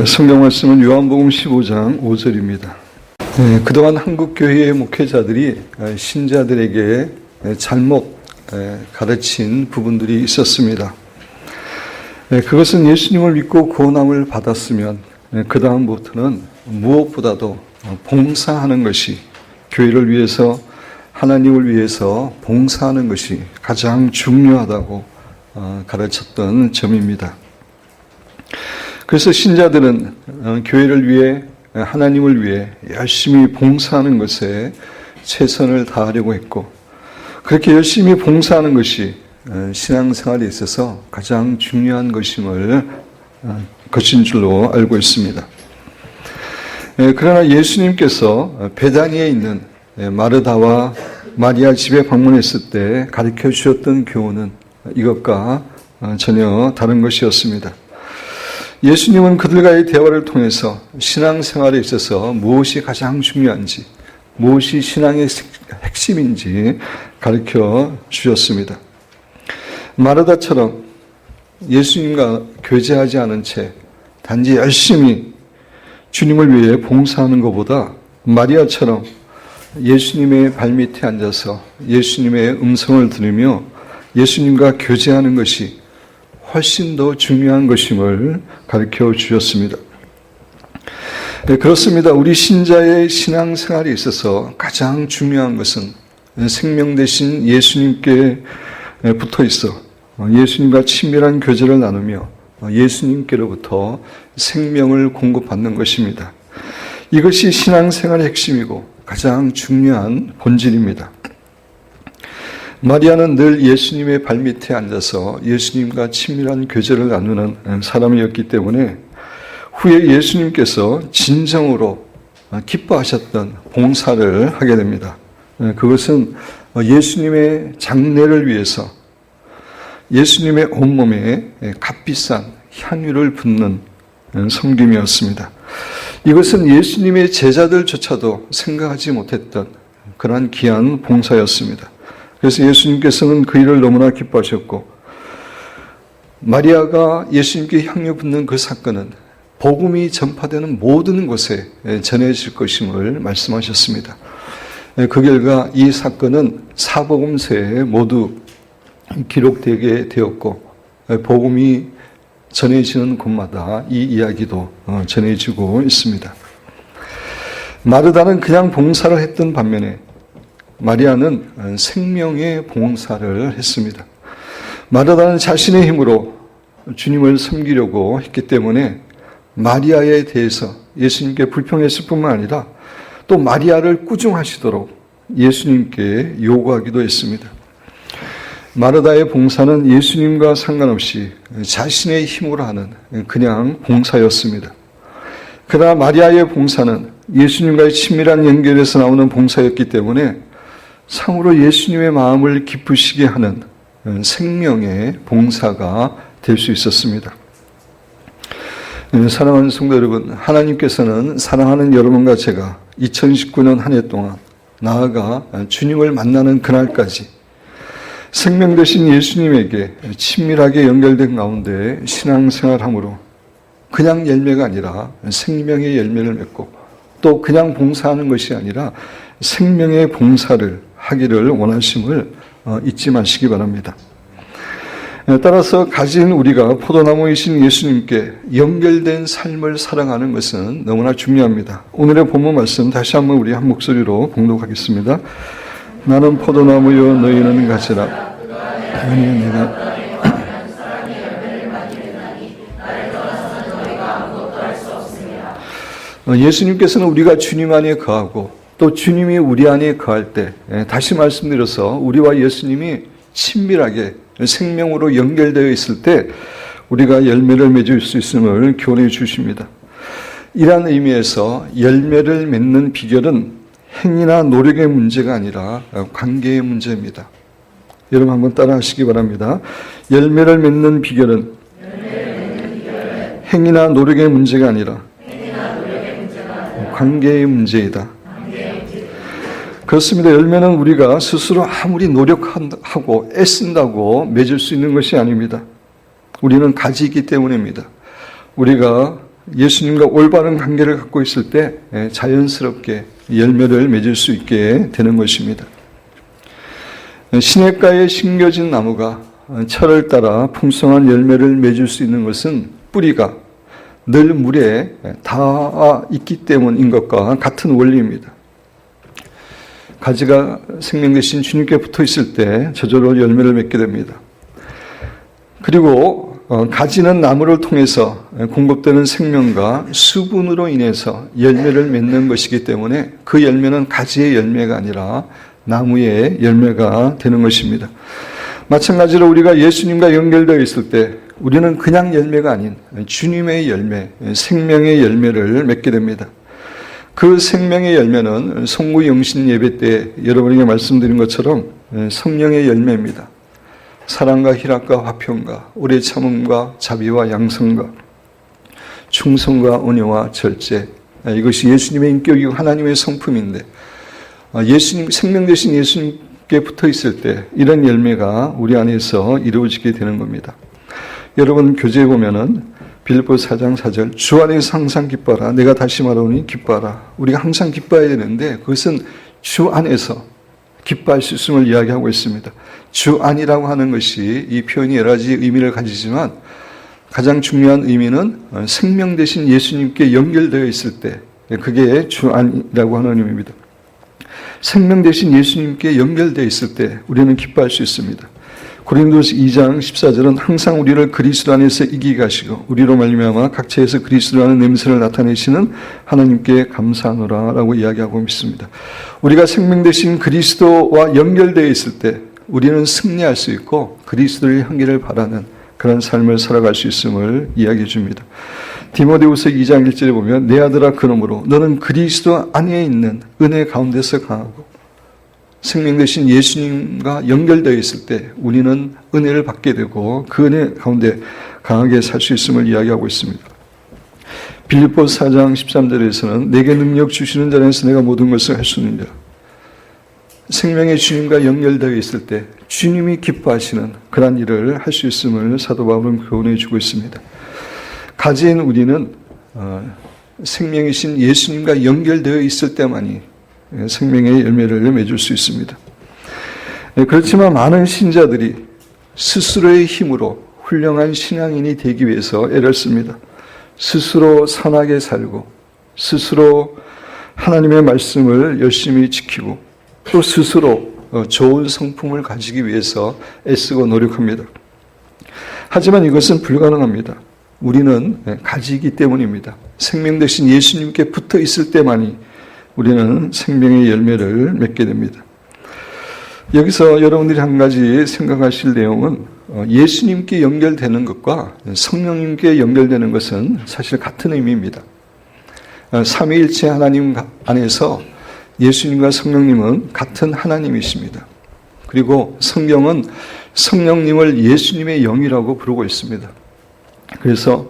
성경 말씀은 요한복음 15장 5절입니다. 그동안 한국교회의 목회자들이 신자들에게 잘못 가르친 부분들이 있었습니다. 그것은 예수님을 믿고 구원함을 받았으면 그 다음부터는 무엇보다도 봉사하는 것이, 교회를 위해서, 하나님을 위해서 봉사하는 것이 가장 중요하다고 가르쳤던 점입니다. 그래서 신자들은 교회를 위해, 하나님을 위해 열심히 봉사하는 것에 최선을 다하려고 했고, 그렇게 열심히 봉사하는 것이 신앙생활에 있어서 가장 중요한 것인 줄로 알고 있습니다. 그러나 예수님께서 베다니에 있는 마르다와 마리아 집에 방문했을 때 가르쳐 주셨던 교훈은 이것과 전혀 다른 것이었습니다. 예수님은 그들과의 대화를 통해서 신앙생활에 있어서 무엇이 가장 중요한지, 무엇이 신앙의 핵심인지 가르쳐 주셨습니다. 마르다처럼 예수님과 교제하지 않은 채 단지 열심히 주님을 위해 봉사하는 것보다 마리아처럼 예수님의 발밑에 앉아서 예수님의 음성을 들으며 예수님과 교제하는 것이 훨씬 더 중요한 것임을 가르쳐 주셨습니다. 그렇습니다. 우리 신자의 신앙생활에 있어서 가장 중요한 것은 생명 되신 예수님께 붙어 있어 예수님과 친밀한 교제를 나누며 예수님께로부터 생명을 공급받는 것입니다. 이것이 신앙생활의 핵심이고 가장 중요한 본질입니다. 마리아는 늘 예수님의 발밑에 앉아서 예수님과 친밀한 교제를 나누는 사람이었기 때문에 후에 예수님께서 진정으로 기뻐하셨던 봉사를 하게 됩니다. 그것은 예수님의 장례를 위해서 예수님의 온몸에 값비싼 향유를 붓는 섬김이었습니다. 이것은 예수님의 제자들조차도 생각하지 못했던 그러한 귀한 봉사였습니다. 그래서 예수님께서는 그 일을 너무나 기뻐하셨고, 마리아가 예수님께 향유 붓는 그 사건은 복음이 전파되는 모든 곳에 전해질 것임을 말씀하셨습니다. 그 결과 이 사건은 사복음서에 모두 기록되게 되었고, 복음이 전해지는 곳마다 이 이야기도 전해지고 있습니다. 마르다는 그냥 봉사를 했던 반면에 마리아는 생명의 봉사를 했습니다. 마르다는 자신의 힘으로 주님을 섬기려고 했기 때문에 마리아에 대해서 예수님께 불평했을 뿐만 아니라 또 마리아를 꾸중하시도록 예수님께 요구하기도 했습니다. 마르다의 봉사는 예수님과 상관없이 자신의 힘으로 하는 그냥 봉사였습니다. 그러나 마리아의 봉사는 예수님과의 친밀한 연결에서 나오는 봉사였기 때문에 참으로 예수님의 마음을 기쁘시게 하는 생명의 봉사가 될 수 있었습니다. 사랑하는 성도 여러분, 하나님께서는 사랑하는 여러분과 제가 2019년 한 해 동안 나아가 주님을 만나는 그날까지 생명 되신 예수님에게 친밀하게 연결된 가운데 신앙생활함으로 그냥 열매가 아니라 생명의 열매를 맺고 또 그냥 봉사하는 것이 아니라 생명의 봉사를 하기를 원하심을 잊지 마시기 바랍니다. 따라서 가진 우리가 포도나무이신 예수님께 연결된 삶을 살아가는 것은 너무나 중요합니다. 오늘의 본문 말씀 다시 한번 우리 한 목소리로 봉독하겠습니다. 나는 포도나무요 너희는 가지라. 아니 내가 예수님께서는 우리가 주님 안에 거하고 또 주님이 우리 안에 거할 때, 다시 말씀드려서 우리와 예수님이 친밀하게 생명으로 연결되어 있을 때 우리가 열매를 맺을 수 있음을 교훈해 주십니다. 이러한 의미에서 열매를 맺는 비결은 행위나 노력의 문제가 아니라 관계의 문제입니다. 여러분 한번 따라 하시기 바랍니다. 열매를 맺는 비결은 행위나 노력의 문제가 아니라 관계의 문제이다. 그렇습니다. 열매는 우리가 스스로 아무리 노력하고 애쓴다고 맺을 수 있는 것이 아닙니다. 우리는 가지이기 때문입니다. 우리가 예수님과 올바른 관계를 갖고 있을 때 자연스럽게 열매를 맺을 수 있게 되는 것입니다. 시냇가에 심겨진 나무가 철을 따라 풍성한 열매를 맺을 수 있는 것은 뿌리가 늘 물에 닿아 있기 때문인 것과 같은 원리입니다. 가지가 생명 되신 주님께 붙어 있을 때 저절로 열매를 맺게 됩니다. 그리고 가지는 나무를 통해서 공급되는 생명과 수분으로 인해서 열매를 맺는 것이기 때문에 그 열매는 가지의 열매가 아니라 나무의 열매가 되는 것입니다. 마찬가지로 우리가 예수님과 연결되어 있을 때 우리는 그냥 열매가 아닌 주님의 열매, 생명의 열매를 맺게 됩니다. 그 생명의 열매는 송구 영신 예배 때 여러분에게 말씀드린 것처럼 성령의 열매입니다. 사랑과 희락과 화평과 오래 참음과 자비와 양성과 충성과 온유와 절제, 이것이 예수님의 인격이고 하나님의 성품인데 예수님, 생명 되신 예수님께 붙어 있을 때 이런 열매가 우리 안에서 이루어지게 되는 겁니다. 여러분 교재에 보면은 빌립보서 4장 4절 주 안에서 항상 기뻐라. 내가 다시 말하오니 기뻐라. 우리가 항상 기뻐해야 되는데 그것은 주 안에서 기뻐할 수 있음을 이야기하고 있습니다. 주 안이라고 하는 것이 이 표현이 여러 가지 의미를 가지지만 가장 중요한 의미는 생명 되신 예수님께 연결되어 있을 때 그게 주 안이라고 하는 의미입니다. 생명 되신 예수님께 연결되어 있을 때 우리는 기뻐할 수 있습니다. 고린도서 2장 14절은 항상 우리를 그리스도 안에서 이기게 하시고 우리로 말미암아 각처에서 그리스도라는 냄새를 나타내시는 하나님께 감사하노라 라고 이야기하고 있습니다. 우리가 생명 되신 그리스도와 연결되어 있을 때 우리는 승리할 수 있고 그리스도를 향기를 바라는 그런 삶을 살아갈 수 있음을 이야기해 줍니다. 디모데후서 2장 1절에 보면 내 아들아 그러므로 너는 그리스도 안에 있는 은혜 가운데서 강하고 생명 되신 예수님과 연결되어 있을 때 우리는 은혜를 받게 되고 그 은혜 가운데 강하게 살 수 있음을 이야기하고 있습니다. 빌립보서 4장 13절에서는 내게 능력 주시는 자에서 내가 모든 것을 할 수 있느니라. 생명의 주님과 연결되어 있을 때 주님이 기뻐하시는 그런 일을 할 수 있음을 사도 바울은 교훈해 주고 있습니다. 가지인 우리는 생명이신 예수님과 연결되어 있을 때만이 생명의 열매를 맺을 수 있습니다. 그렇지만 많은 신자들이 스스로의 힘으로 훌륭한 신앙인이 되기 위해서 애를 씁니다. 스스로 선하게 살고 스스로 하나님의 말씀을 열심히 지키고 또 스스로 좋은 성품을 가지기 위해서 애쓰고 노력합니다. 하지만 이것은 불가능합니다. 우리는 가지이기 때문입니다. 생명 되신 예수님께 붙어 있을 때만이 우리는 생명의 열매를 맺게 됩니다. 여기서 여러분들이 한 가지 생각하실 내용은 예수님께 연결되는 것과 성령님께 연결되는 것은 사실 같은 의미입니다. 삼위일체 하나님 안에서 예수님과 성령님은 같은 하나님이십니다. 그리고 성경은 성령님을 예수님의 영이라고 부르고 있습니다. 그래서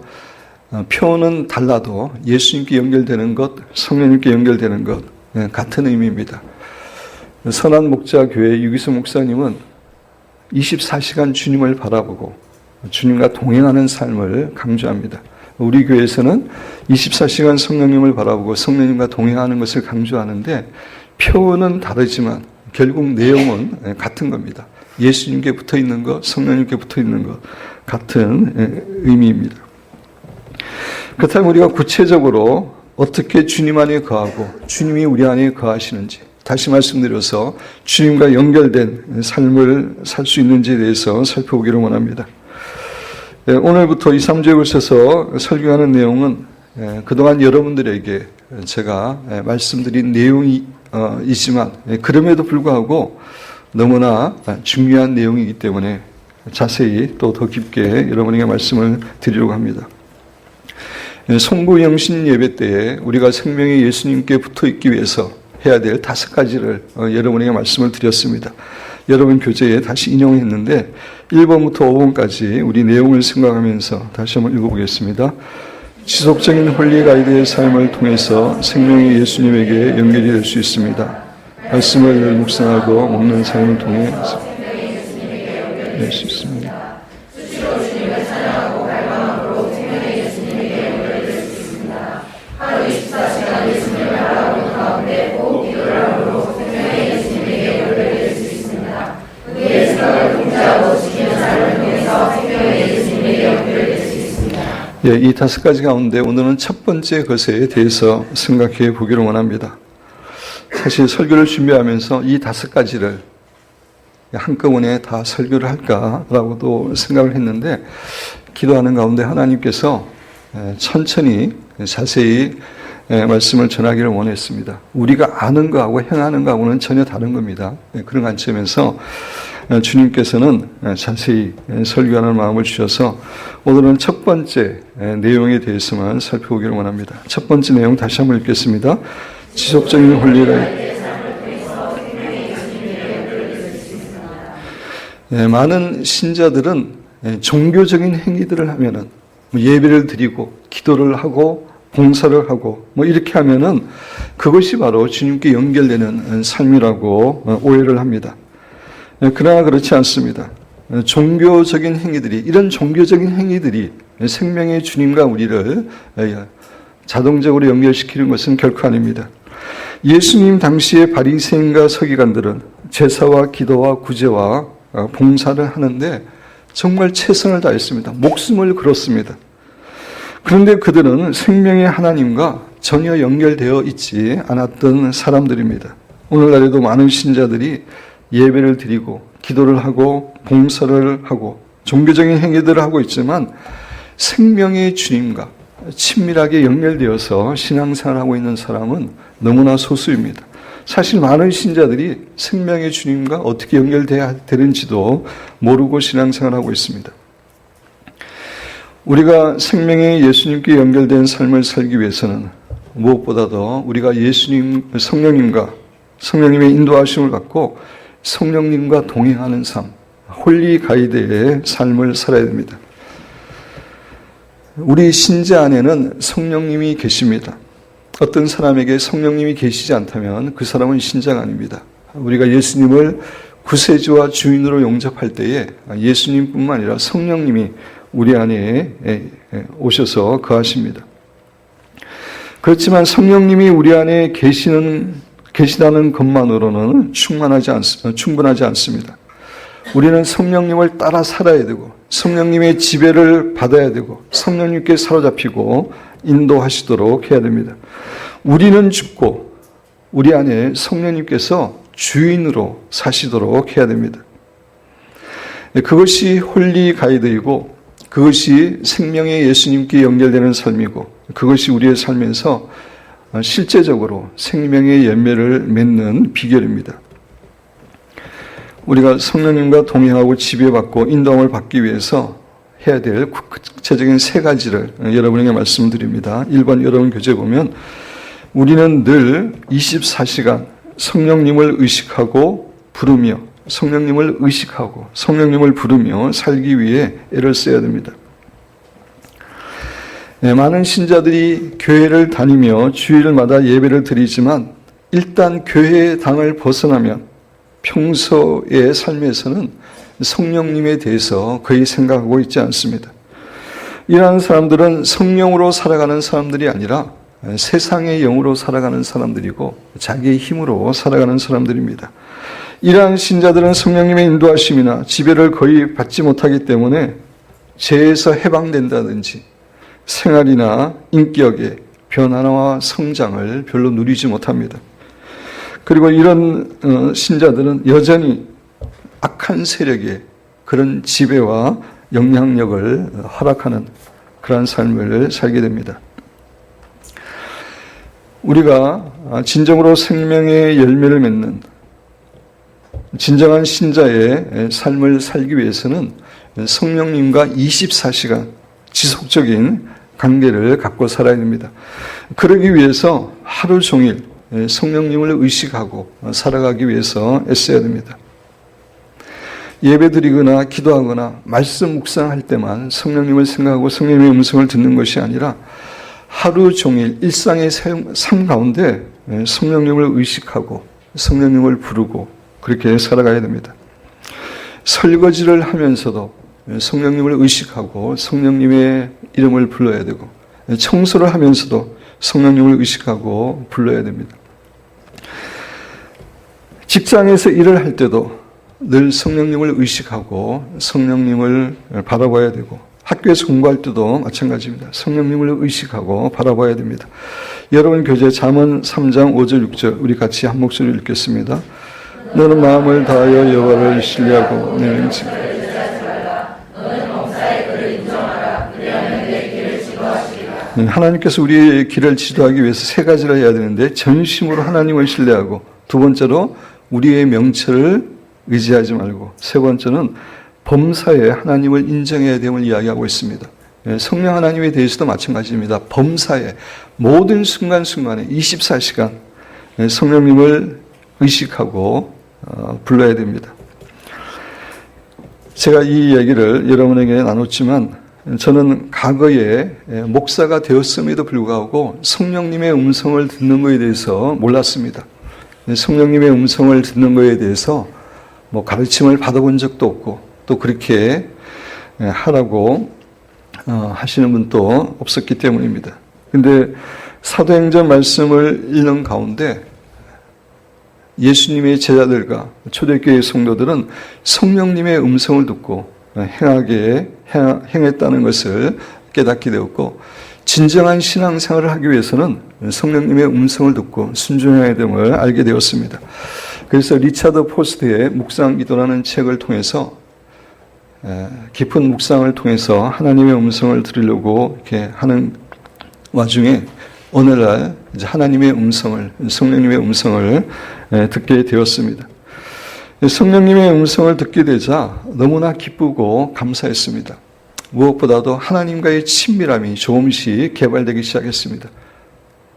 표현은 달라도 예수님께 연결되는 것, 성령님께 연결되는 것 같은 의미입니다. 선한 목자 교회 유기수 목사님은 24시간 주님을 바라보고 주님과 동행하는 삶을 강조합니다. 우리 교회에서는 24시간 성령님을 바라보고 성령님과 동행하는 것을 강조하는데 표현은 다르지만 결국 내용은 같은 겁니다. 예수님께 붙어 있는 것, 성령님께 붙어 있는 것 같은 의미입니다. 그렇다면 우리가 구체적으로 어떻게 주님 안에 거하고 주님이 우리 안에 거하시는지 다시 말씀드려서 주님과 연결된 삶을 살 수 있는지에 대해서 살펴보기를 원합니다. 오늘부터 2, 3주에 걸쳐서 설교하는 내용은 그동안 여러분들에게 제가 말씀드린 내용이지만 그럼에도 불구하고 너무나 중요한 내용이기 때문에 자세히 또 더 깊게 여러분에게 말씀을 드리려고 합니다. 송구 영신 예배 때에 우리가 생명의 예수님께 붙어 있기 위해서 해야 될 5가지를 여러분에게 말씀을 드렸습니다. 여러분 교재에 다시 인용했는데 1번부터 5번까지 우리 내용을 생각하면서 다시 한번 읽어보겠습니다. 지속적인 홀리 가이드의 삶을 통해서 생명의 예수님에게 연결이 될 수 있습니다. 말씀을 묵상하고 먹는 삶을 통해 될 수 있습니다. 이 5가지 가운데 오늘은 첫 번째 것에 대해서 생각해 보기를 원합니다. 사실 설교를 준비하면서 이 5가지를 한꺼번에 다 설교를 할까라고도 생각을 했는데, 기도하는 가운데 하나님께서 천천히 자세히 말씀을 전하기를 원했습니다. 우리가 아는 거하고 행하는 거하고는 전혀 다른 겁니다. 그런 관점에서 주님께서는 자세히 설교하는 마음을 주셔서 오늘은 첫 번째 내용에 대해서만 살펴보기를 원합니다. 첫 번째 내용 다시 한번 읽겠습니다. 지속적인 혼례가 많은 신자들은 종교적인 행위들을 하면은 예배를 드리고 기도를 하고 봉사를 하고 이렇게 하면은 그것이 바로 주님께 연결되는 삶이라고 오해를 합니다. 그러나 그렇지 않습니다. 종교적인 행위들이, 이런 종교적인 행위들이 생명의 주님과 우리를 자동적으로 연결시키는 것은 결코 아닙니다. 예수님 당시의 바리새인과 서기관들은 제사와 기도와 구제와 봉사를 하는데 정말 최선을 다했습니다. 목숨을 걸었습니다. 그런데 그들은 생명의 하나님과 전혀 연결되어 있지 않았던 사람들입니다. 오늘날에도 많은 신자들이 예배를 드리고 기도를 하고 봉사를 하고 종교적인 행위들을 하고 있지만 생명의 주님과 친밀하게 연결되어서 신앙생활하고 있는 사람은 너무나 소수입니다. 사실 많은 신자들이 생명의 주님과 어떻게 연결돼야 되는지도 모르고 신앙생활하고 있습니다. 우리가 생명의 예수님께 연결된 삶을 살기 위해서는 무엇보다도 우리가 성령님의 인도하심을 받고 성령님과 동행하는 삶, 홀리 가이드의 삶을 살아야 됩니다. 우리 신자 안에는 성령님이 계십니다. 어떤 사람에게 성령님이 계시지 않다면 그 사람은 신자가 아닙니다. 우리가 예수님을 구세주와 주인으로 영접할 때에 예수님뿐만 아니라 성령님이 우리 안에 오셔서 거하십니다. 그렇지만 성령님이 우리 안에 계시다는 것만으로는 충분하지 않습니다. 우리는 성령님을 따라 살아야 되고 성령님의 지배를 받아야 되고 성령님께 사로잡히고 인도하시도록 해야 됩니다. 우리는 죽고 우리 안에 성령님께서 주인으로 사시도록 해야 됩니다. 그것이 홀리 가이드이고 그것이 생명의 예수님께 연결되는 삶이고 그것이 우리의 삶에서 실제적으로 생명의 열매를 맺는 비결입니다. 우리가 성령님과 동행하고 지배받고 인도함을 받기 위해서 해야 될 구체적인 3가지를 여러분에게 말씀드립니다. 1번 여러분 교재 보면 우리는 늘 24시간 성령님을 의식하고 부르며 성령님을 부르며 살기 위해 애를 써야 됩니다. 많은 신자들이 교회를 다니며 주일마다 예배를 드리지만 일단 교회의 당을 벗어나면 평소의 삶에서는 성령님에 대해서 거의 생각하고 있지 않습니다. 이러한 사람들은 성령으로 살아가는 사람들이 아니라 세상의 영으로 살아가는 사람들이고 자기의 힘으로 살아가는 사람들입니다. 이러한 신자들은 성령님의 인도하심이나 지배를 거의 받지 못하기 때문에 죄에서 해방된다든지 생활이나 인격의 변화와 성장을 별로 누리지 못합니다. 그리고 이런 신자들은 여전히 악한 세력의 그런 지배와 영향력을 허락하는 그러한 삶을 살게 됩니다. 우리가 진정으로 생명의 열매를 맺는 진정한 신자의 삶을 살기 위해서는 성령님과 24시간 지속적인 관계를 갖고 살아야 됩니다. 그러기 위해서 하루 종일 성령님을 의식하고 살아가기 위해서 애써야 됩니다. 예배드리거나 기도하거나 말씀 묵상할 때만 성령님을 생각하고 성령님의 음성을 듣는 것이 아니라 하루 종일 일상의 삶 가운데 성령님을 의식하고 성령님을 부르고 그렇게 살아가야 됩니다. 설거지를 하면서도 성령님을 의식하고 성령님의 이름을 불러야 되고 청소를 하면서도 성령님을 의식하고 불러야 됩니다. 직장에서 일을 할 때도 늘 성령님을 의식하고 성령님을 바라봐야 되고 학교에서 공부할 때도 마찬가지입니다. 성령님을 의식하고 바라봐야 됩니다. 여러분 교재 잠언 3장 5절 6절 우리 같이 한 목소리로 읽겠습니다. 너는 마음을 다하여 여호와를 신뢰하고 내 명칭 하나님께서 우리의 길을 지도하기 위해서 세 가지를 해야 되는데 전심으로 하나님을 신뢰하고 두 번째로 우리의 명철을 의지하지 말고 세 번째는 범사에 하나님을 인정해야 됨을 이야기하고 있습니다. 성령 하나님에 대해서도 마찬가지입니다. 범사에 모든 순간순간에 24시간 성령님을 의식하고 불러야 됩니다. 제가 이 얘기를 여러분에게 나눴지만 저는 과거에 목사가 되었음에도 불구하고 성령님의 음성을 듣는 것에 대해서 몰랐습니다. 성령님의 음성을 듣는 것에 대해서 가르침을 받아본 적도 없고 또 그렇게 하라고 하시는 분도 없었기 때문입니다. 근데 사도행전 말씀을 읽는 가운데 예수님의 제자들과 초대교회 성도들은 성령님의 음성을 듣고 행했다는 것을 깨닫게 되었고 진정한 신앙생활을 하기 위해서는 성령님의 음성을 듣고 순종해야 됨을 알게 되었습니다. 그래서 리차드 포스트의 묵상기도라는 책을 통해서 깊은 묵상을 통해서 하나님의 음성을 들으려고 이렇게 하는 와중에 오늘날 이제 하나님의 음성을, 성령님의 음성을 듣게 되었습니다. 성령님의 음성을 듣게 되자 너무나 기쁘고 감사했습니다. 무엇보다도 하나님과의 친밀함이 조금씩 개발되기 시작했습니다.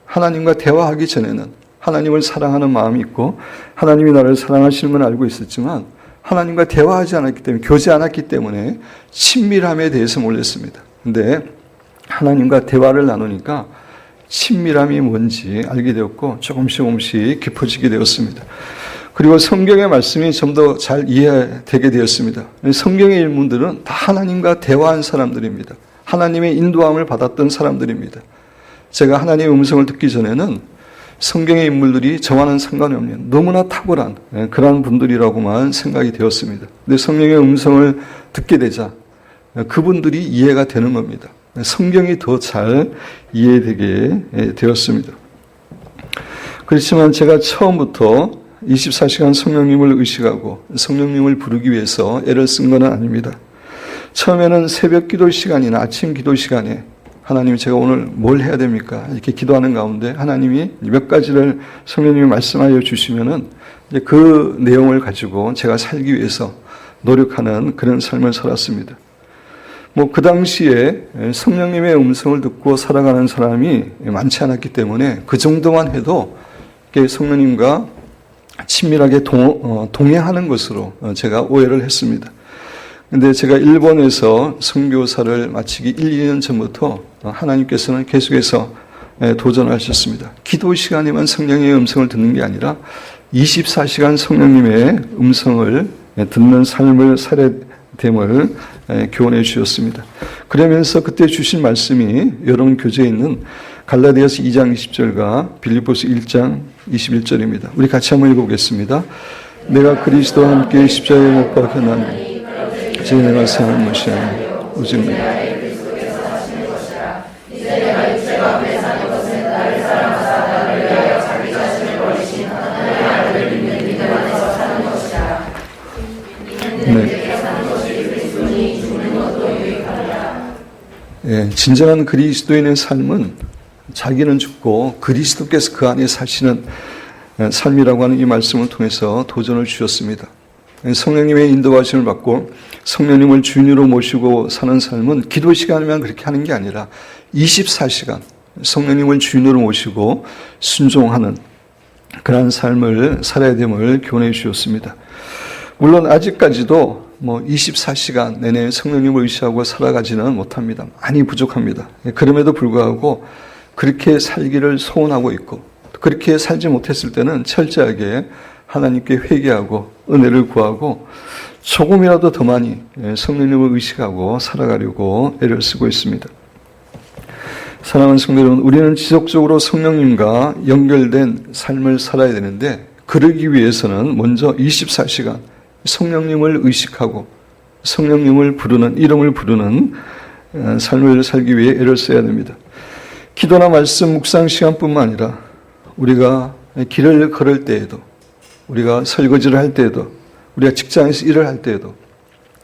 하나님과 대화하기 전에는 하나님을 사랑하는 마음이 있고 하나님이 나를 사랑하시는 건 알고 있었지만 하나님과 대화하지 않았기 때문에, 교제 않았기 때문에 친밀함에 대해서 몰랐습니다. 근데 하나님과 대화를 나누니까 친밀함이 뭔지 알게 되었고 조금씩 깊어지게 되었습니다. 그리고 성경의 말씀이 좀 더 잘 이해되게 되었습니다. 성경의 인물들은 다 하나님과 대화한 사람들입니다. 하나님의 인도함을 받았던 사람들입니다. 제가 하나님의 음성을 듣기 전에는 성경의 인물들이 저와는 상관이 없는 너무나 탁월한 그런 분들이라고만 생각이 되었습니다. 근데 성령의 음성을 듣게 되자 그분들이 이해가 되는 겁니다. 성경이 더 잘 이해되게 되었습니다. 그렇지만 제가 처음부터 24시간 성령님을 의식하고 성령님을 부르기 위해서 애를 쓴 건 아닙니다. 처음에는 새벽 기도 시간이나 아침 기도 시간에 하나님 제가 오늘 뭘 해야 됩니까? 이렇게 기도하는 가운데 하나님이 몇 가지를 성령님이 말씀하여 주시면은 이제 그 내용을 가지고 제가 살기 위해서 노력하는 그런 삶을 살았습니다. 그 당시에 성령님의 음성을 듣고 살아가는 사람이 많지 않았기 때문에 그 정도만 해도 성령님과 친밀하게 동행하는 것으로 제가 오해를 했습니다. 근데 제가 일본에서 선교사를 마치기 1, 2년 전부터 하나님께서는 계속해서 도전하셨습니다. 기도 시간에만 성령의 음성을 듣는 게 아니라 24시간 성령님의 음성을 듣는 삶을 살아야 됨을 교훈해 주셨습니다. 그러면서 그때 주신 말씀이 여러분 교재에 있는 갈라디아서 2장 20절과 빌립보서 1장 21절입니다. 우리 같이 한번 읽어보겠습니다. 내가 그리스도와 함께 십자가에 못 박혔나니 이제 내가 사는 것이 아니요 오직 네. 진정한 그리스도인의 삶은 자기는 죽고 그리스도께서 그 안에 사시는 삶이라고 하는 이 말씀을 통해서 도전을 주셨습니다. 성령님의 인도하심을 받고 성령님을 주인으로 모시고 사는 삶은 기도 시간이면 그렇게 하는 게 아니라 24시간 성령님을 주인으로 모시고 순종하는 그러한 삶을 살아야 됨을 교훈해 주셨습니다. 물론 아직까지도 24시간 내내 성령님을 의시하고 살아가지는 못합니다. 많이 부족합니다. 그럼에도 불구하고 그렇게 살기를 소원하고 있고 그렇게 살지 못했을 때는 철저하게 하나님께 회개하고 은혜를 구하고 조금이라도 더 많이 성령님을 의식하고 살아가려고 애를 쓰고 있습니다. 사랑하는 성도 여러분, 우리는 지속적으로 성령님과 연결된 삶을 살아야 되는데 그러기 위해서는 먼저 24시간 성령님을 의식하고 성령님을 부르는, 이름을 부르는 삶을 살기 위해 애를 써야 됩니다. 기도나 말씀 묵상 시간뿐만 아니라 우리가 길을 걸을 때에도, 우리가 설거지를 할 때에도, 우리가 직장에서 일을 할 때에도,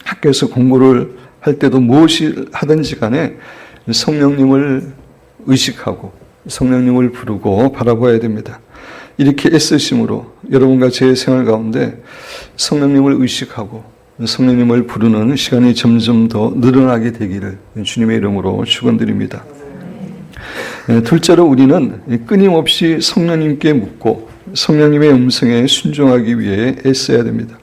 학교에서 공부를 할 때도 무엇이 하든지 간에 성령님을 의식하고 성령님을 부르고 바라봐야 됩니다. 이렇게 애쓰심으로 여러분과 제 생활 가운데 성령님을 의식하고 성령님을 부르는 시간이 점점 더 늘어나게 되기를 주님의 이름으로 축원드립니다. 둘째로 우리는 끊임없이 성령님께 묻고 성령님의 음성에 순종하기 위해 애써야 됩니다.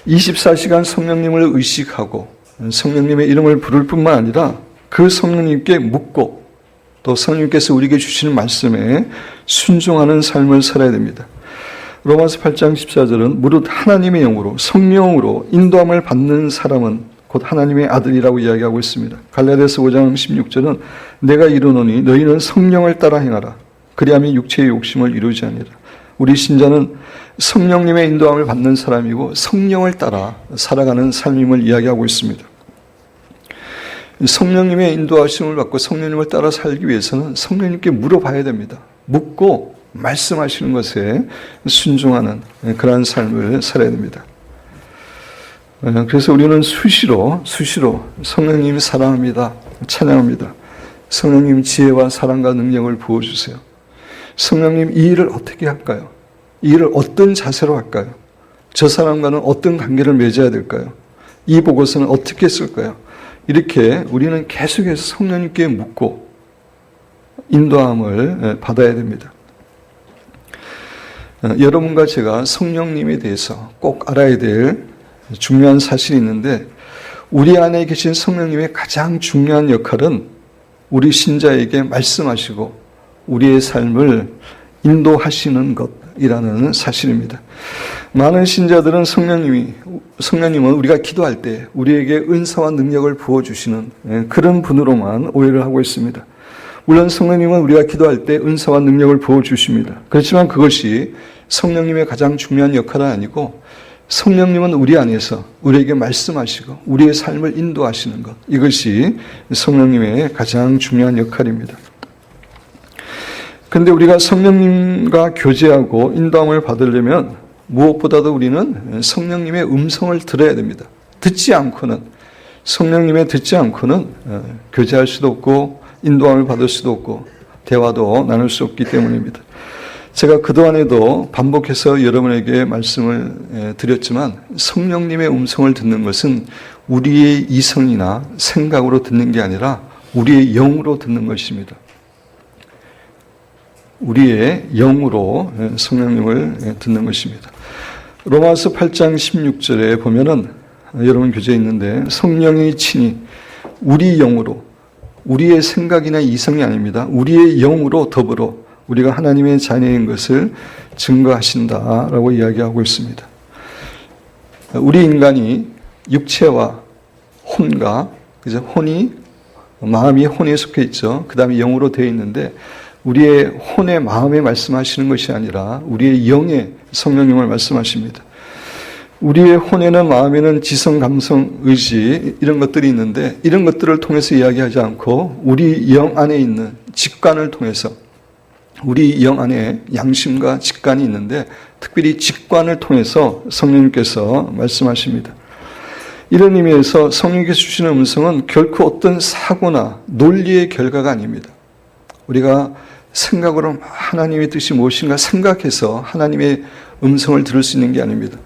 24시간 성령님을 의식하고 성령님의 이름을 부를 뿐만 아니라 그 성령님께 묻고 또 성령님께서 우리에게 주시는 말씀에 순종하는 삶을 살아야 됩니다. 로마서 8장 14절은 무릇 하나님의 영으로 성령으로 인도함을 받는 사람은 곧 하나님의 아들이라고 이야기하고 있습니다. 갈라디아서 5장 16절은 내가 이르노니 너희는 성령을 따라 행하라. 그리하면 육체의 욕심을 이루지 아니라. 우리 신자는 성령님의 인도함을 받는 사람이고 성령을 따라 살아가는 삶임을 이야기하고 있습니다. 성령님의 인도하심을 받고 성령님을 따라 살기 위해서는 성령님께 물어봐야 됩니다. 묻고 말씀하시는 것에 순종하는 그러한 삶을 살아야 됩니다. 그래서 우리는 수시로 성령님 사랑합니다. 찬양합니다. 성령님 지혜와 사랑과 능력을 부어주세요. 성령님 이 일을 어떻게 할까요? 이 일을 어떤 자세로 할까요? 저 사람과는 어떤 관계를 맺어야 될까요? 이 보고서는 어떻게 쓸까요? 이렇게 우리는 계속해서 성령님께 묻고 인도함을 받아야 됩니다. 여러분과 제가 성령님에 대해서 꼭 알아야 될 중요한 사실이 있는데 우리 안에 계신 성령님의 가장 중요한 역할은 우리 신자에게 말씀하시고 우리의 삶을 인도하시는 것이라는 사실입니다. 많은 신자들은 성령님은 우리가 기도할 때 우리에게 은사와 능력을 부어주시는 그런 분으로만 오해를 하고 있습니다. 물론 성령님은 우리가 기도할 때 은사와 능력을 부어주십니다. 그렇지만 그것이 성령님의 가장 중요한 역할은 아니고 성령님은 우리 안에서 우리에게 말씀하시고 우리의 삶을 인도하시는 것, 이것이 성령님의 가장 중요한 역할입니다. 그런데 우리가 성령님과 교제하고 인도함을 받으려면 무엇보다도 우리는 성령님의 음성을 들어야 됩니다. 성령님의 듣지 않고는 교제할 수도 없고 인도함을 받을 수도 없고 대화도 나눌 수 없기 때문입니다. 제가 그동안에도 반복해서 여러분에게 말씀을 드렸지만 성령님의 음성을 듣는 것은 우리의 이성이나 생각으로 듣는 게 아니라 우리의 영으로 듣는 것입니다. 우리의 영으로 성령님을 듣는 것입니다. 로마서 8장 16절에 보면은 여러분 교재에 있는데 성령이 친히 우리 영으로, 우리의 생각이나 이성이 아닙니다. 우리의 영으로 더불어 우리가 하나님의 자녀인 것을 증거하신다라고 이야기하고 있습니다. 우리 인간이 육체와 혼과, 그죠? 마음이 혼에 속해 있죠. 그 다음에 영으로 되어 있는데 우리의 혼의 마음에 말씀하시는 것이 아니라 우리의 영에 성령님을 말씀하십니다. 우리의 혼에는 마음에는 지성, 감성, 의지 이런 것들이 있는데 이런 것들을 통해서 이야기하지 않고 우리 영 안에 있는 직관을 통해서 우리 영 안에 양심과 직관이 있는데 특별히 직관을 통해서 성령님께서 말씀하십니다. 이런 의미에서 성령님께서 주시는 음성은 결코 어떤 사고나 논리의 결과가 아닙니다. 우리가 생각으로 하나님의 뜻이 무엇인가 생각해서 하나님의 음성을 들을 수 있는 게 아닙니다.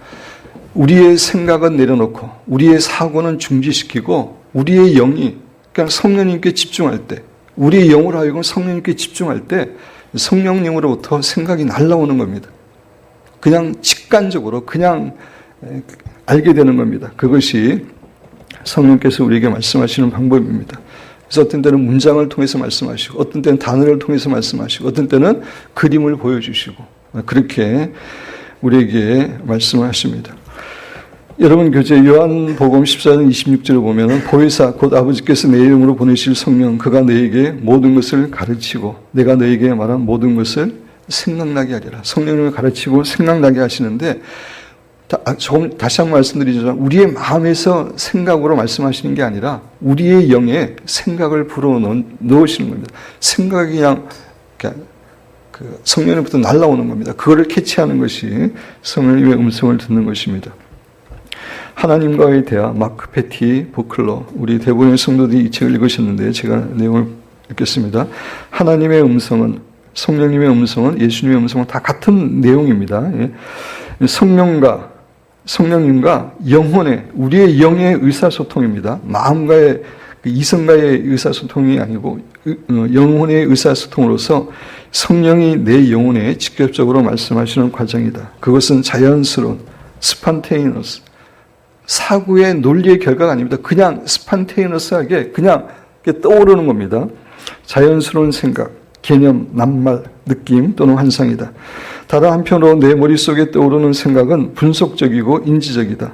우리의 생각은 내려놓고 우리의 사고는 중지시키고 우리의 영이 그냥 성령님께 집중할 때, 우리의 영으로 하여금 성령님께 집중할 때 성령님으로부터 생각이 날라오는 겁니다. 그냥 직관적으로 그냥 알게 되는 겁니다. 그것이 성령께서 우리에게 말씀하시는 방법입니다. 그래서 어떤 때는 문장을 통해서 말씀하시고 어떤 때는 단어를 통해서 말씀하시고 어떤 때는 그림을 보여주시고 그렇게 우리에게 말씀을 하십니다. 여러분 교재 요한복음 14장 26절을 보면 보혜사 곧 아버지께서 내 이름으로 보내실 성령 그가 너에게 모든 것을 가르치고 내가 너에게 말한 모든 것을 생각나게 하리라. 성령님을 가르치고 생각나게 하시는데 조금 다시 한번 말씀드리지만 우리의 마음에서 생각으로 말씀하시는 게 아니라 우리의 영에 생각을 불어넣으시는 겁니다. 생각이 그냥 성령님부터 날라오는 겁니다. 그거를 캐치하는 것이 성령님의 음성을 듣는 것입니다. 하나님과의 대화, 마크 패티 보클러, 우리 대부분의 성도들이 이 책을 읽으셨는데 제가 내용을 읽겠습니다. 하나님의 음성은, 성령님의 음성은, 예수님의 음성은 다 같은 내용입니다. 성령님과 영혼의, 우리의 영의 의사소통입니다. 마음과의, 이성과의 의사소통이 아니고 영혼의 의사소통으로서 성령이 내 영혼에 직접적으로 말씀하시는 과정이다. 그것은 자연스러운, 스판테이너스, 사고의 논리의 결과가 아닙니다. 그냥 스판테이너스하게 그냥 떠오르는 겁니다. 자연스러운 생각, 개념, 낱말, 느낌 또는 환상이다. 다른 한편으로 내 머릿속에 떠오르는 생각은 분석적이고 인지적이다.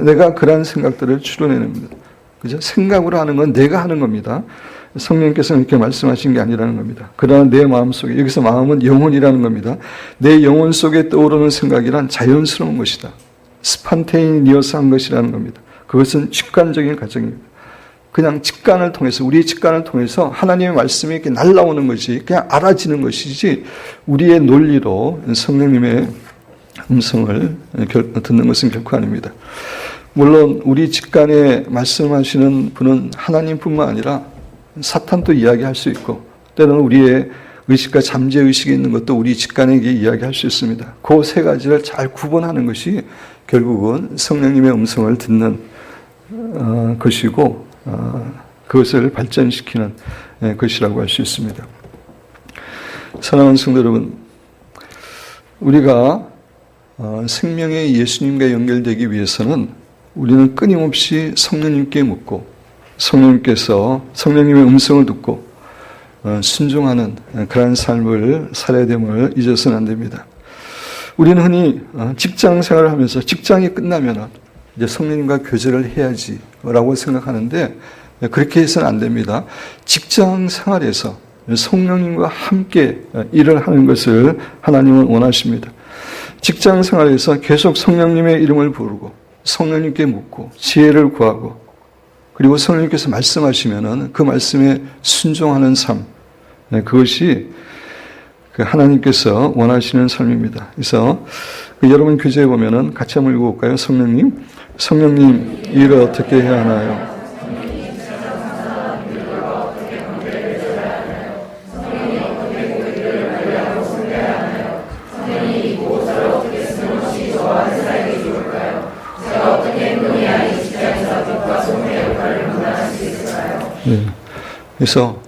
내가 그러한 생각들을 추론해냅니다. 그죠? 생각으로 하는 건 내가 하는 겁니다. 성령께서는 이렇게 말씀하신 게 아니라는 겁니다. 그러나 내 마음 속에, 여기서 마음은 영혼이라는 겁니다. 내 영혼 속에 떠오르는 생각이란 자연스러운 것이다. 스판테이니어스한 것이라는 겁니다. 그것은 직관적인 과정입니다. 그냥 직관을 통해서, 우리의 직관을 통해서 하나님의 말씀이 이렇게 날라오는 것이 그냥 알아지는 것이지 우리의 논리로 성령님의 음성을 듣는 것은 결코 아닙니다. 물론 우리 직관에 말씀하시는 분은 하나님뿐만 아니라 사탄도 이야기할 수 있고 때로는 우리의 의식과 잠재의식이 있는 것도 우리 직관에게 이야기할 수 있습니다. 그 세 가지를 잘 구분하는 것이 결국은 성령님의 음성을 듣는 것이고 그것을 발전시키는 것이라고 할 수 있습니다. 사랑하는 성도 여러분, 우리가 생명의 예수님과 연결되기 위해서는 우리는 끊임없이 성령님께 묻고 성령님께서 성령님의 음성을 듣고 순종하는 그런 삶을 살아야 됨을 잊어서는 안 됩니다. 우리는 흔히 직장 생활을 하면서 직장이 끝나면 이제 성령님과 교제를 해야지라고 생각하는데 그렇게 해서는 안 됩니다. 직장 생활에서 성령님과 함께 일을 하는 것을 하나님은 원하십니다. 직장 생활에서 계속 성령님의 이름을 부르고 성령님께 묻고 지혜를 구하고 그리고 성령님께서 말씀하시면은 그 말씀에 순종하는 삶, 그것이 하나님께서 원하시는 삶입니다. 그래서 여러분 교재에 보면은 같이 한번 읽어볼까요? 성령님, 일을 어떻게 해야 하나요? 그래서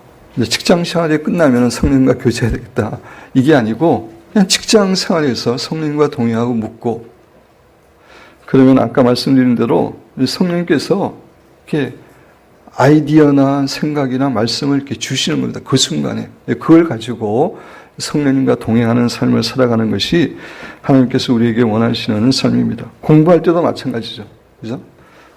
직장 생활이 끝나면 성령님과 교제해야 되겠다. 이게 아니고 그냥 직장 생활에서 성령님과 동의하고 묻고 그러면 아까 말씀드린 대로 성령님께서 이렇게 아이디어나 생각이나 말씀을 이렇게 주시는 겁니다. 그 순간에 그걸 가지고 성령님과 동행하는 삶을 살아가는 것이 하나님께서 우리에게 원하시는 삶입니다. 공부할 때도 마찬가지죠. 그죠?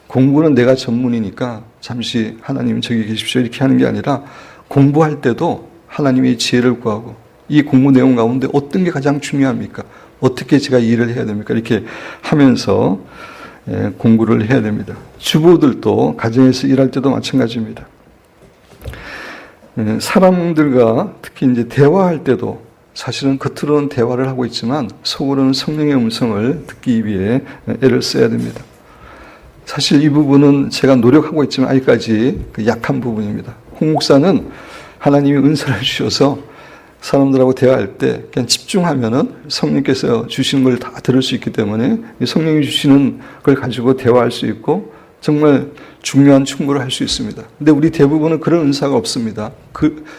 공부는 내가 전문이니까 잠시 하나님 저기 계십시오 이렇게 하는 게 아니라 공부할 때도 하나님의 지혜를 구하고 이 공부 내용 가운데 어떤 게 가장 중요합니까? 어떻게 제가 일을 해야 됩니까? 이렇게 하면서 공부를 해야 됩니다. 주부들도 가정에서 일할 때도 마찬가지입니다. 사람들과 특히 이제 대화할 때도 사실은 겉으로는 대화를 하고 있지만 속으로는 성령의 음성을 듣기 위해 애를 써야 됩니다. 사실 이 부분은 제가 노력하고 있지만 아직까지 약한 부분입니다. 홍 목사는 하나님이 은사를 주셔서 사람들하고 대화할 때 그냥 집중하면은 성령께서 주시는 걸 다 들을 수 있기 때문에 성령이 주시는 걸 가지고 대화할 수 있고 정말 중요한 충고를 할 수 있습니다. 근데 우리 대부분은 그런 은사가 없습니다.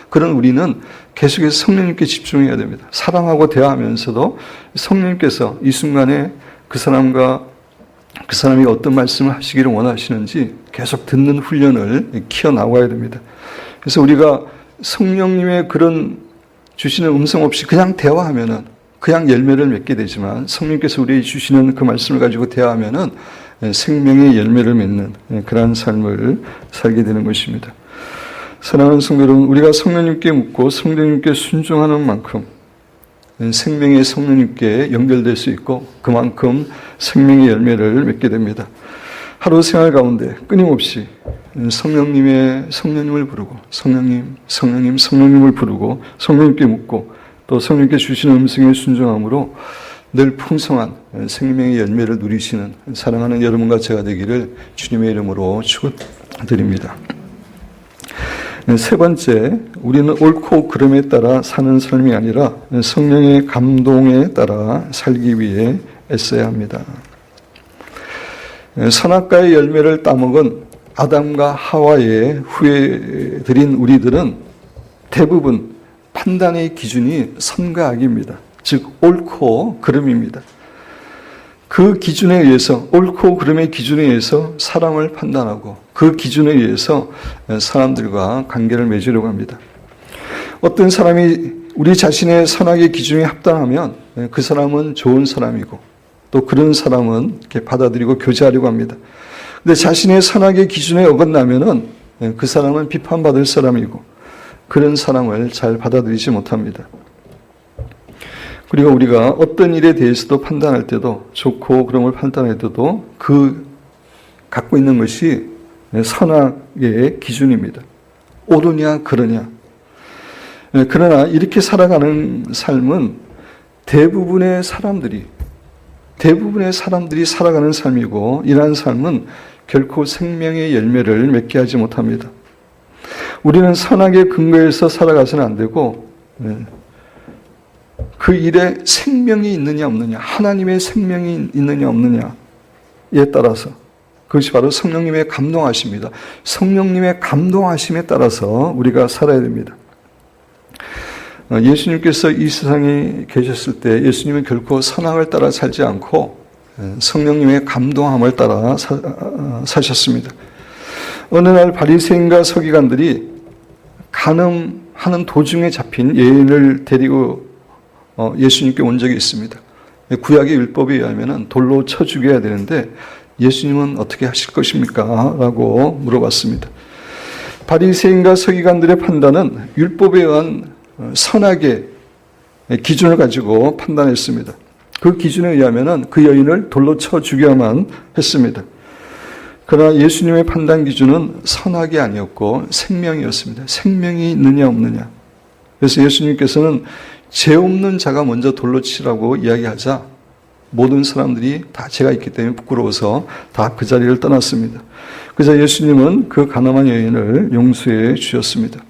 그런 우리는 계속해서 성령님께 집중해야 됩니다. 사람하고 대화하면서도 성령님께서 이 순간에 그 사람이 어떤 말씀을 하시기를 원하시는지 계속 듣는 훈련을 키워나가야 됩니다. 그래서 우리가 성령님의 그런 주시는 음성 없이 그냥 대화하면은 그냥 열매를 맺게 되지만 성령께서 우리에게 주시는 그 말씀을 가지고 대화하면은 생명의 열매를 맺는 그러한 삶을 살게 되는 것입니다. 사랑하는 성도 여러분, 우리가 성령님께 묻고 성령님께 순종하는 만큼 생명의 성령님께 연결될 수 있고 그만큼 생명의 열매를 맺게 됩니다. 하루 생활 가운데 끊임없이 성령님을 부르고 성령님을 부르고 성령님께 묻고 또 성령님께 주시는 음성에 순종함으로 늘 풍성한 생명의 열매를 누리시는 사랑하는 여러분과 제가 되기를 주님의 이름으로 축원드립니다. 세 번째, 우리는 옳고 그름에 따라 사는 삶이 아니라 성령의 감동에 따라 살기 위해 애써야 합니다. 선악과의 열매를 따먹은 아담과 하와의 후예들인 우리들은 대부분 판단의 기준이 선과 악입니다. 즉 옳고 그름입니다. 그 기준에 의해서 옳고 그름의 기준에 의해서 사람을 판단하고 그 기준에 의해서 사람들과 관계를 맺으려고 합니다. 어떤 사람이 우리 자신의 선악의 기준에 합당하면 그 사람은 좋은 사람이고 또 그런 사람은 이렇게 받아들이고 교제하려고 합니다. 근데 자신의 선악의 기준에 어긋나면은 그 사람은 비판받을 사람이고 그런 사람을 잘 받아들이지 못합니다. 그리고 우리가 어떤 일에 대해서도 판단할 때도 좋고 그름을 판단할 때도 그 갖고 있는 것이 선악의 기준입니다. 옳으냐 그러냐. 그러나 이렇게 살아가는 삶은 대부분의 사람들이 살아가는 삶이고 이러한 삶은 결코 생명의 열매를 맺게 하지 못합니다. 우리는 선악의 근거에서 살아가서는 안 되고 그 일에 생명이 있느냐 없느냐, 하나님의 생명이 있느냐 없느냐에 따라서 그것이 바로 성령님의 감동하심입니다. 성령님의 감동하심에 따라서 우리가 살아야 됩니다. 예수님께서 이 세상에 계셨을 때 예수님은 결코 선악을 따라 살지 않고 성령님의 감동함을 따라 사셨습니다. 어느 날 바리새인과 서기관들이 간음하는 도중에 잡힌 여인을 데리고 예수님께 온 적이 있습니다. 구약의 율법에 의하면 돌로 쳐 죽여야 되는데 예수님은 어떻게 하실 것입니까? 라고 물어봤습니다. 바리새인과 서기관들의 판단은 율법에 의한 선악의 기준을 가지고 판단했습니다. 그 기준에 의하면 그 여인을 돌로 쳐 죽여야만 했습니다. 그러나 예수님의 판단 기준은 선악이 아니었고 생명이었습니다. 생명이 있느냐 없느냐. 그래서 예수님께서는 죄 없는 자가 먼저 돌로 치라고 이야기하자 모든 사람들이 다 죄가 있기 때문에 부끄러워서 다 그 자리를 떠났습니다. 그래서 예수님은 그 가늠한 여인을 용서해 주셨습니다.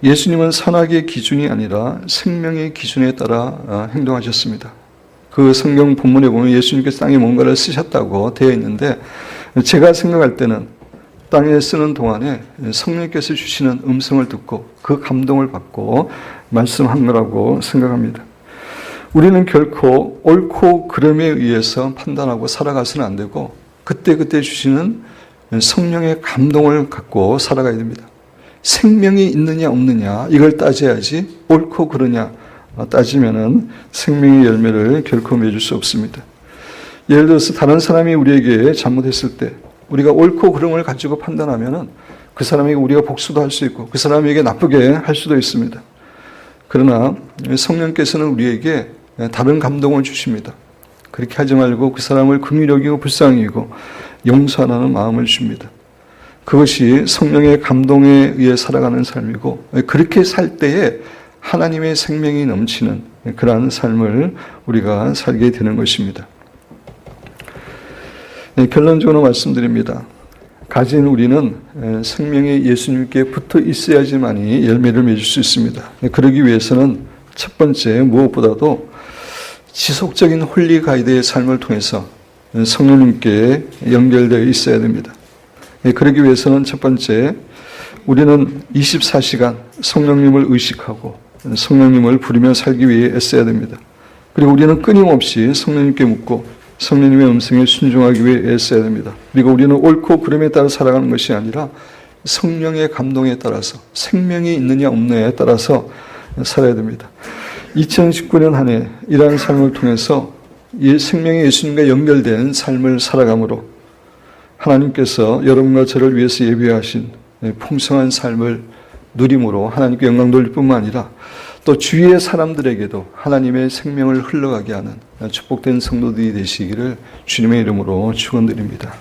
예수님은 선악의 기준이 아니라 생명의 기준에 따라 행동하셨습니다. 그 성경 본문에 보면 예수님께서 땅에 뭔가를 쓰셨다고 되어 있는데 제가 생각할 때는 땅에 쓰는 동안에 성령께서 주시는 음성을 듣고 그 감동을 받고 말씀한 거라고 생각합니다. 우리는 결코 옳고 그름에 의해서 판단하고 살아가서는 안 되고 그때그때 주시는 성령의 감동을 갖고 살아가야 됩니다. 생명이 있느냐 없느냐 이걸 따져야지 옳고 그러냐 따지면은 생명의 열매를 결코 맺을 수 없습니다. 예를 들어서 다른 사람이 우리에게 잘못했을 때 우리가 옳고 그름을 가지고 판단하면은 그 사람에게 우리가 복수도 할 수 있고 그 사람에게 나쁘게 할 수도 있습니다. 그러나 성령께서는 우리에게 다른 감동을 주십니다. 그렇게 하지 말고 그 사람을 긍휼히 여기고 불쌍히 여기고 용서하는 마음을 주십니다. 그것이 성령의 감동에 의해 살아가는 삶이고 그렇게 살 때에 하나님의 생명이 넘치는 그러한 삶을 우리가 살게 되는 것입니다. 결론적으로 말씀드립니다. 가진 우리는 생명의 예수님께 붙어 있어야지만이 열매를 맺을 수 있습니다. 그러기 위해서는 첫 번째 무엇보다도 지속적인 홀리 가이드의 삶을 통해서 성령님께 연결되어 있어야 됩니다. 그러기 위해서는 첫 번째 우리는 24시간 성령님을 의식하고 성령님을 부르며 살기 위해 애써야 됩니다. 그리고 우리는 끊임없이 성령님께 묻고 성령님의 음성에 순종하기 위해 애써야 됩니다. 그리고 우리는 옳고 그름에 따라 살아가는 것이 아니라 성령의 감동에 따라서 생명이 있느냐 없느냐에 따라서 살아야 됩니다. 2019년 한 해 이러한 삶을 통해서 생명의 예수님과 연결된 삶을 살아감으로 하나님께서 여러분과 저를 위해서 예비하신 풍성한 삶을 누림으로 하나님께 영광 돌릴 뿐만 아니라 또 주위의 사람들에게도 하나님의 생명을 흘러가게 하는 축복된 성도들이 되시기를 주님의 이름으로 축원드립니다.